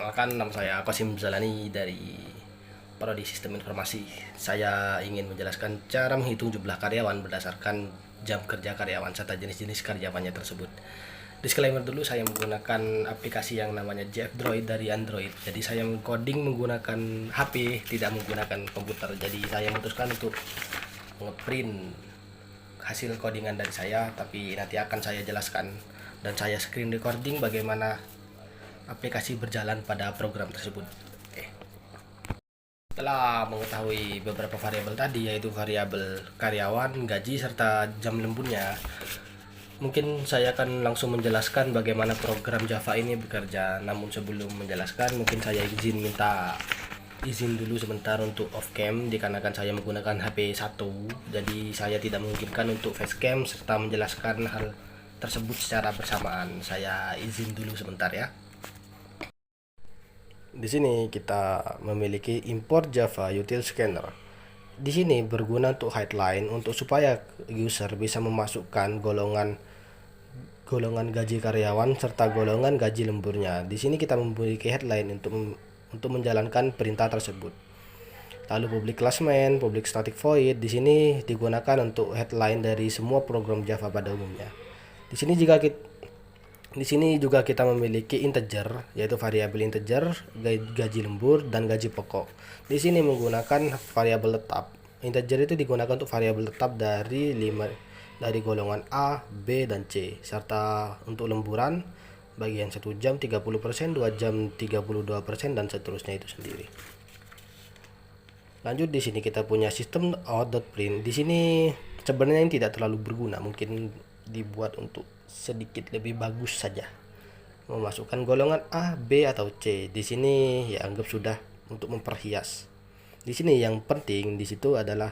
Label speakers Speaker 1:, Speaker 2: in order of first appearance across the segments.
Speaker 1: Perkenalkan, nama saya Qasim Zalani dari Prodi Sistem Informasi. Saya ingin menjelaskan cara menghitung jumlah karyawan berdasarkan jam kerja karyawan serta jenis-jenis karyawannya tersebut. Disclaimer dulu, saya menggunakan aplikasi yang namanya JF Droid dari Android. Jadi saya coding menggunakan HP, tidak menggunakan komputer. Jadi saya memutuskan untuk ngeprint hasil codingan dari saya, tapi nanti akan saya jelaskan dan saya screen recording bagaimana aplikasi berjalan pada program tersebut. Setelah mengetahui beberapa variabel tadi, yaitu variabel karyawan, gaji, serta jam lemburnya, mungkin saya akan langsung menjelaskan bagaimana program Java ini bekerja. Namun sebelum menjelaskan, mungkin saya minta izin dulu sebentar untuk off cam, dikarenakan saya menggunakan HP 1, jadi saya tidak memungkinkan untuk facecam serta menjelaskan hal tersebut secara bersamaan. Saya izin dulu sebentar ya. Di sini kita memiliki import Java Util Scanner. Di sini berguna untuk headline, untuk supaya user bisa memasukkan golongan gaji karyawan serta golongan gaji lemburnya. Di sini kita memiliki headline untuk menjalankan perintah tersebut. Lalu public classman, public static void di sini digunakan untuk headline dari semua program Java pada umumnya. Di sini juga kita memiliki integer, yaitu variabel integer, gaji lembur, dan gaji pokok. Di sini menggunakan variabel tetap. Integer itu digunakan untuk variabel tetap dari golongan A, B, dan C, serta untuk lemburan bagian 1 jam 30%, 2 jam 32%, dan seterusnya itu sendiri. Lanjut, di sini kita punya sistem out.print. Di sini sebenarnya ini tidak terlalu berguna, mungkin dibuat untuk sedikit lebih bagus saja, memasukkan golongan A, B, atau C. Di sini ya anggap sudah untuk memperhias. Di sini yang penting di situ adalah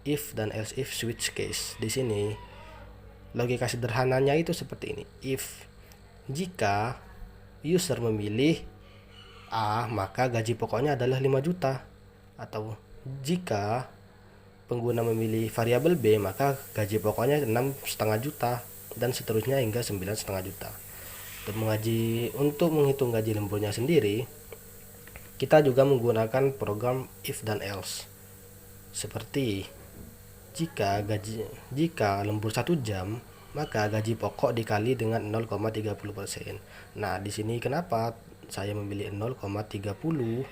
Speaker 1: if dan else if switch case. Di sini logika sederhananya itu seperti ini. If jika user memilih A, maka gaji pokoknya adalah 5 juta. Atau jika pengguna memilih variabel B, maka gaji pokoknya 6,5 juta, dan seterusnya hingga 9,5 juta. Untuk menghitung gaji lemburnya sendiri, kita juga menggunakan program if dan else. Seperti jika lembur 1 jam, maka gaji pokok dikali dengan 0,30%. Nah, di sini kenapa saya memilih 0,30?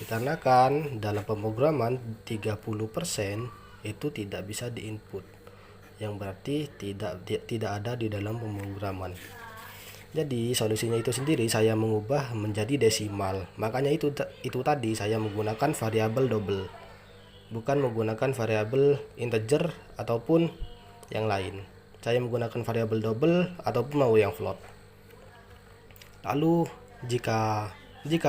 Speaker 1: Dikarenakan dalam pemrograman 30% itu tidak bisa diinput, yang berarti tidak ada di dalam pemrograman. Jadi solusinya itu sendiri saya mengubah menjadi desimal. Makanya itu tadi saya menggunakan variabel double, bukan menggunakan variabel integer ataupun yang lain. Saya menggunakan variabel double ataupun mau yang float. Lalu jika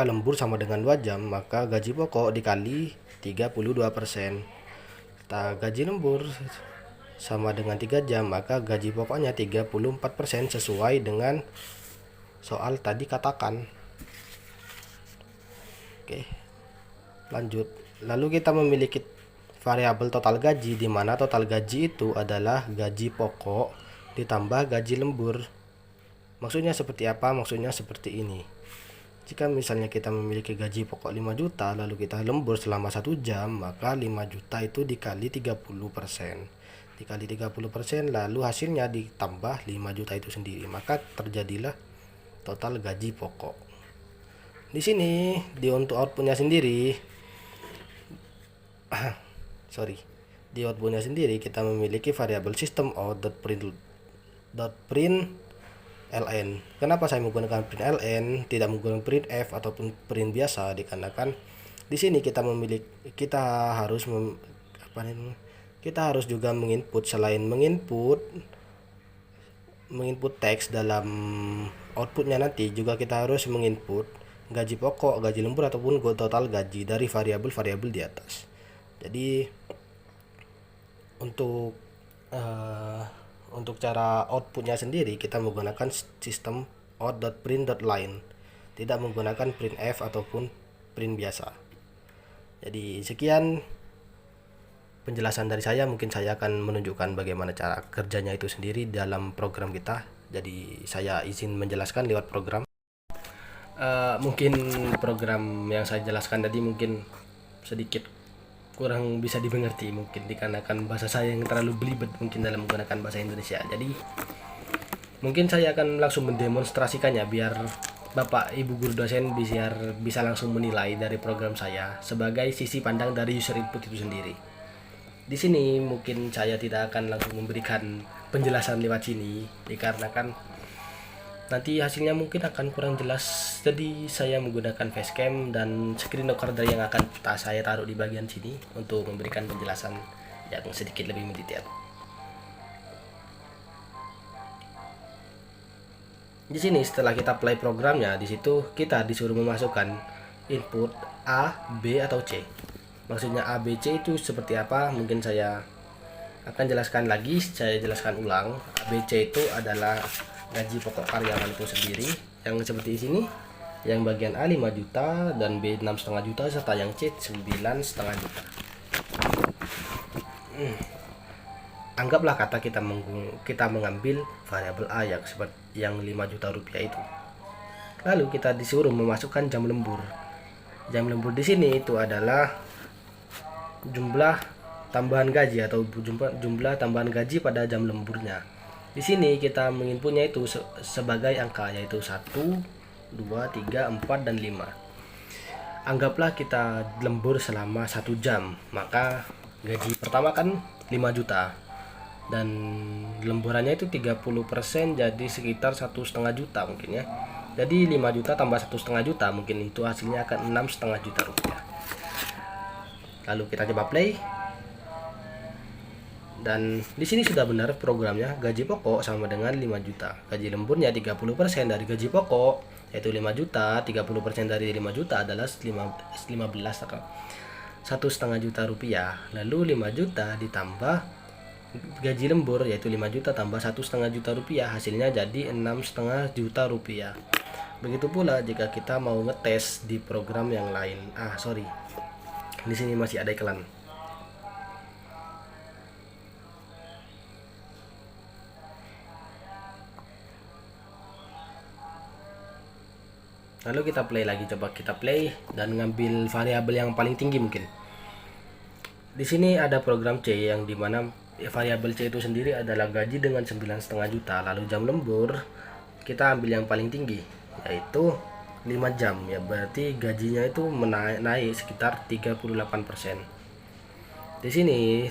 Speaker 1: lembur sama dengan 2 jam, maka gaji pokok dikali 32%. Gaji lembur sama dengan 3 jam, maka gaji pokoknya 34% sesuai dengan soal tadi katakan. Oke, lanjut. Lalu kita memiliki variabel total gaji, di mana total gaji itu adalah gaji pokok ditambah gaji lembur. Maksudnya seperti apa? Maksudnya seperti ini. Jika misalnya kita memiliki gaji pokok 5 juta, lalu kita lembur selama 1 jam, maka 5 juta itu dikali 30%. Dikali 30%, lalu hasilnya ditambah 5 juta itu sendiri. Maka terjadilah total gaji pokok. Di sini, untuk outputnya sendiri, di outputnya sendiri kita memiliki variabel system out.print ln. Kenapa saya menggunakan print ln, tidak menggunakan print f ataupun print biasa? Dikarenakan di sini kita harus juga menginput, selain menginput teks dalam outputnya, nanti juga kita harus menginput gaji pokok, gaji lembur ataupun total gaji dari variabel-variabel di atas. Jadi untuk cara outputnya sendiri kita menggunakan sistem out.print.line, tidak menggunakan printf ataupun print biasa. Jadi sekian penjelasan dari saya. Mungkin saya akan menunjukkan bagaimana cara kerjanya itu sendiri dalam program kita. Jadi saya izin menjelaskan lewat program. Mungkin program yang saya jelaskan tadi mungkin sedikit kurang bisa dimengerti, mungkin dikarenakan bahasa saya yang terlalu belibet mungkin dalam menggunakan bahasa Indonesia. Jadi mungkin saya akan langsung mendemonstrasikannya biar Bapak Ibu guru dosen bisa langsung menilai dari program saya sebagai sisi pandang dari user input itu sendiri. Di sini mungkin saya tidak akan langsung memberikan penjelasan lewat sini dikarenakan nanti hasilnya mungkin akan kurang jelas. Jadi saya menggunakan facecam dan screen recorder yang akan saya taruh di bagian sini untuk memberikan penjelasan yang sedikit lebih mendetail. Di sini setelah kita play programnya, di situ kita disuruh memasukkan input A, B atau C. Maksudnya A, B, C itu seperti apa? Mungkin saya akan jelaskan lagi, saya jelaskan ulang. A, B, C itu adalah gaji pokok karyawan itu sendiri yang seperti sini. Yang bagian A 5 juta dan B 6,5 juta serta yang C 9,5 juta. Anggaplah kata kita mengambil variabel A yang 5 juta rupiah itu. Lalu kita disuruh memasukkan jam lembur. Jam lembur di sini itu adalah jumlah tambahan gaji atau jumlah tambahan gaji pada jam lemburnya. Di sini kita menginputnya itu sebagai angka yaitu 1, 2, 3, 4 dan 5. Anggaplah kita lembur selama 1 jam, maka gaji pertama kan 5 juta. Dan lemburannya itu 30%, jadi sekitar 1,5 juta mungkin ya. Jadi 5 juta tambah 1,5 juta mungkin itu hasilnya akan 6,5 juta rupiah. Lalu kita coba play. Dan di sini sudah benar programnya, gaji pokok sama dengan 5 juta. Gaji lemburnya 30% dari gaji pokok yaitu 5 juta, 30% dari 5 juta adalah 15 atau 1,5 juta rupiah. Lalu 5 juta ditambah gaji lembur yaitu 5 juta tambah 1,5 juta rupiah, hasilnya jadi 6,5 juta rupiah. Begitu pula jika kita mau ngetes di program yang lain. Di sini masih ada iklan. Lalu kita play lagi, coba kita play dan ngambil variabel yang paling tinggi mungkin. Di sini ada program C yang dimana variabel C itu sendiri adalah gaji dengan 9,5 juta. Lalu jam lembur kita ambil yang paling tinggi yaitu 5 jam ya, berarti gajinya itu naik sekitar 38%. Di sini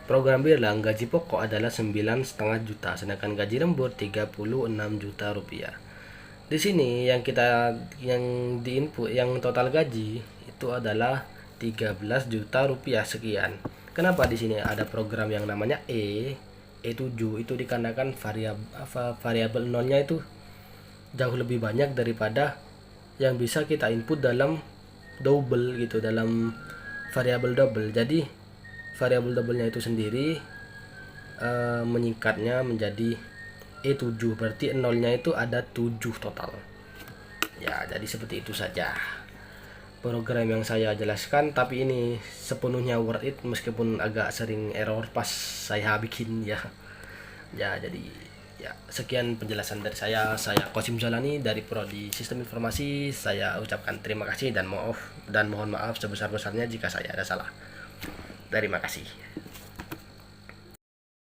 Speaker 1: program bilang gaji pokok adalah 9,5 juta sedangkan gaji lembur 36 juta rupiah. Di sini yang diinput yang total gaji itu adalah 13 juta rupiah sekian. Kenapa di sini ada program yang namanya E7? Itu dikarenakan variabel nolnya itu jauh lebih banyak daripada yang bisa kita input dalam double gitu, dalam variabel double. Jadi variabel double-nya itu sendiri menyingkatnya menjadi E7, berarti nolnya itu ada 7 total. Ya, jadi seperti itu saja program yang saya jelaskan, tapi ini sepenuhnya worth it meskipun agak sering error pas saya bikin ya. Jadi sekian penjelasan dari saya Qasim Jalani dari Prodi Sistem Informasi. Saya ucapkan terima kasih dan mohon maaf sebesar-besarnya jika saya ada salah. Terima kasih.